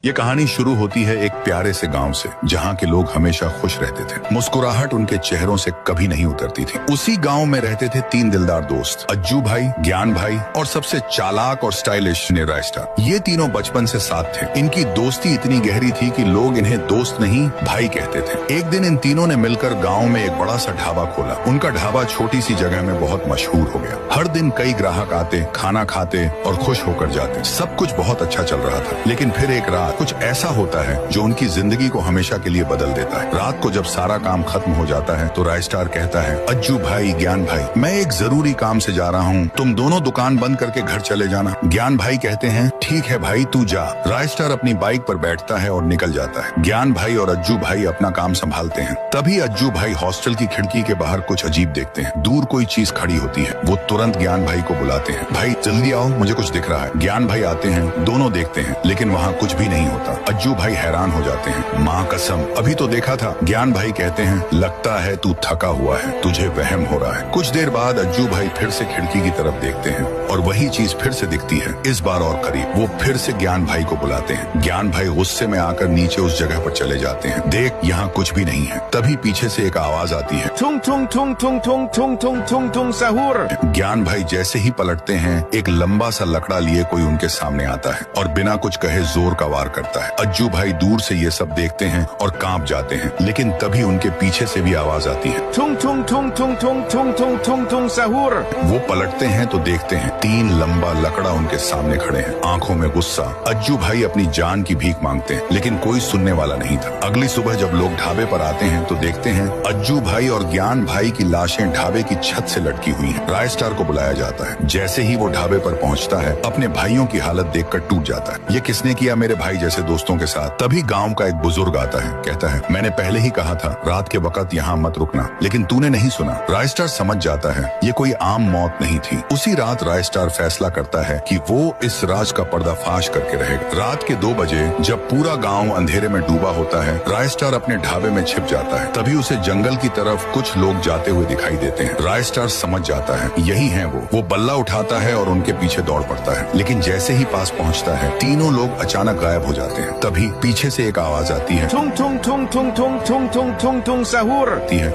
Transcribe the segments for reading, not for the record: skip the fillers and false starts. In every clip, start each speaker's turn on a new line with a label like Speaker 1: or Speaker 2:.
Speaker 1: ये कहानी शुरू होती है एक प्यारे से गांव से, जहां के लोग हमेशा खुश रहते थे। मुस्कुराहट उनके चेहरों से कभी नहीं उतरती थी। उसी गांव में रहते थे 3 दिलदार दोस्त, अज्जू भाई, ज्ञान भाई और सबसे चालाक और स्टाइलिश रायस्टार। ये तीनों बचपन से साथ थे। इनकी दोस्ती इतनी गहरी थी कि लोग इन्हें दोस्त नहीं भाई कहते थे। एक दिन इन तीनों ने मिलकर गाँव में एक बड़ा सा ढाबा खोला। उनका ढाबा छोटी सी जगह में बहुत मशहूर हो गया। हर दिन कई ग्राहक आते, खाना खाते और खुश होकर जाते। सब कुछ बहुत अच्छा चल रहा था। लेकिन फिर एक रात कुछ ऐसा होता है जो उनकी जिंदगी को हमेशा के लिए बदल देता है। रात को जब सारा काम खत्म हो जाता है तो रायस्टार कहता है, अज्जू भाई, ज्ञान भाई, मैं एक जरूरी काम से जा रहा हूँ, तुम दोनों दुकान बंद करके घर चले जाना। ज्ञान भाई कहते हैं, ठीक है भाई, तू जा। रायस्टार अपनी बाइक पर बैठता है और निकल जाता है। ज्ञान भाई और अज्जू भाई अपना काम संभालते हैं। तभी अज्जू भाई हॉस्टल की खिड़की के बाहर कुछ अजीब देखते हैं। दूर कोई चीज खड़ी होती है। वो तुरंत ज्ञान भाई को बुलाते हैं, भाई जल्दी आओ, मुझे कुछ दिख रहा है। ज्ञान भाई आते हैं, दोनों देखते हैं, लेकिन वहाँ कुछ भी नहीं होता। अज्जू भाई हैरान हो जाते हैं, माँ कसम, अभी तो देखा था। ज्ञान भाई कहते हैं, लगता है तू थका हुआ है, तुझे वहम हो रहा है। कुछ देर बाद अज्जू भाई फिर से खिड़की की तरफ देखते हैं और वही चीज फिर से दिखती है, इस बार और करीब। वो फिर से ज्ञान भाई को बुलाते हैं। ज्ञान भाई गुस्से में आकर नीचे उस जगह पर चले जाते हैं। देख, यहाँ कुछ भी नहीं है। तभी पीछे से एक आवाज आती है,
Speaker 2: ठुंग ठुंग ठुंग ठुंग ठुंग ठुंग ठुंग ठुंग ठुंग सहूर।
Speaker 1: ज्ञान भाई जैसे ही पलटते हैं, एक लंबा सा लकड़ा लिए कोई उनके सामने आता है और बिना कुछ कहे जोर का वार करता है। अज्जू भाई दूर से ये सब देखते हैं और कांप जाते हैं। लेकिन तभी उनके पीछे से भी आवाज आती है,
Speaker 2: ठुंग ठुंग ठुंग ठुंग ठुंग ठुंग ठुंग ठुंग ठुंग सहूर।
Speaker 1: वो पलटते हैं तो देखते हैं 3 लंबा लकड़ा उनके सामने खड़े हैं, आंखों में गुस्सा। अज्जू भाई अपनी जान की भीख मांगते हैं, लेकिन कोई सुनने वाला नहीं था। अगली सुबह जब लोग ढाबे पर आते हैं तो देखते हैं अज्जू भाई और ज्ञान भाई की लाशें ढाबे की छत से लटकी हुई हैं। रायस्टार को बुलाया जाता है। जैसे ही वो ढाबे पर पहुंचता है, अपने भाइयों की हालत देखकर टूट जाता है। ये किसने किया मेरे भाई जैसे दोस्तों के साथ? तभी गांव का एक बुजुर्ग आता है, कहता है, मैंने पहले ही कहा था रात के वक्त यहाँ मत रुकना, लेकिन तूने नहीं सुना। रायस्टार समझ जाता है ये कोई आम मौत नहीं थी। उसी रात रायस्टार फैसला करता है कि वो इस राज का पर्दाफाश करके रहेगा। रात के 2 बजे जब पूरा गाँव अंधेरे में डूबा होता है, रायस्टार अपने ढाबे में छिप जाता है। तभी उसे जंगल की तरफ कुछ लोग जाते हुए दिखाई देते हैं। रायस्टार समझ जाता है यही है वो बल्ला उठाता है और उनके पीछे दौड़ पड़ता है। लेकिन जैसे ही पास पहुंचता है, तीनों लोग अचानक गायब हो जाते हैं। तभी पीछे से एक आवाज आती है,
Speaker 2: ठुंग ठुंग ठुंग ठुंग ठुंग ठुंग ठुंग ठुंग ठुंग सहूर।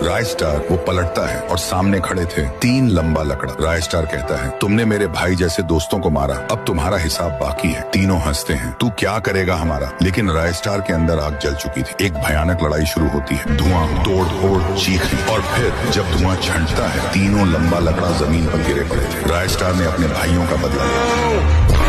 Speaker 1: रायस्टार वो पलटता है और सामने खड़े थे 3 लंबा लकड़ा। रायस्टार कहता है, तुमने मेरे भाई जैसे दोस्तों को मारा, अब तुम्हारा हिसाब बाकी है। तीनों हंसते हैं, तू क्या करेगा हमारा? लेकिन रायस्टार के अंदर आग जल चुकी थी। एक भयानक लड़ाई शुरू होती है, धुआं, तोड़ फोड़, चीखें, और फिर जब धुआं छंटता है, तीनों लंबा लकड़ा जमीन पर गिरे पड़े थे। रायस्टार ने अपने भाइयों का बदला लिया।